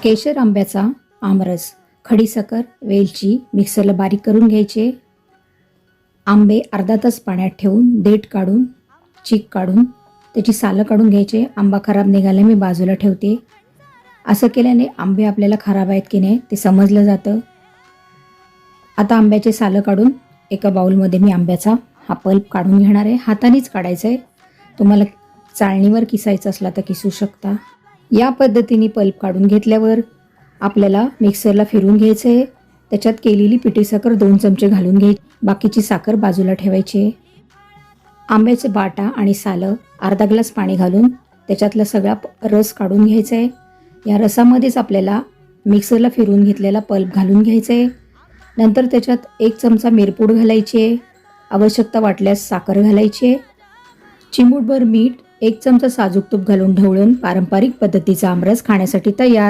केशर आंब्याचा आमरस, खडीसाखर, वेलची मिक्सरला बारीक करून घ्यायचे. आंबे अर्धा तास पाण्यात ठेवून देठ काढून चीक काढून त्याची सालं काढून घ्यायचे. आंबा खराब निघाले मी बाजूला ठेवते. असं केल्याने आंबे आपल्याला खराब आहेत की नाही ते समजलं जातं. आता आंब्याचे सालं काढून एका बाउलमध्ये मी आंब्याचा हा पल्प काढून घेणार आहे. हातानेच काढायचं आहे. तुम्हाला चाळणीवर किसायचं असला तर किसू शकता. या पद्धतीने पल्प काढून घेतल्यावर आपल्याला मिक्सरला फिरवून घ्यायचं आहे. त्याच्यात केलेली पिठी साखर 2 चमचे घालून घ्यायची. बाकीची साखर बाजूला ठेवायची. आंब्याचे बाटा आणि सालं अर्धा ग्लास पाणी घालून त्याच्यातला सगळा रस काढून घ्यायचा आहे. या रसामध्येच आपल्याला मिक्सरला फिरवून घेतलेला पल्प घालून घ्यायचा आहे. नंतर त्याच्यात 1 चमचा मिरपूड घालायची आहे. आवश्यकता वाटल्यास साखर घालायची आहे. चिमूटभर मीठ, 1 चमचा साजूक तूप घालून ढवळून पारंपरिक पद्धतीचा आमरस खाण्यासाठी तयार.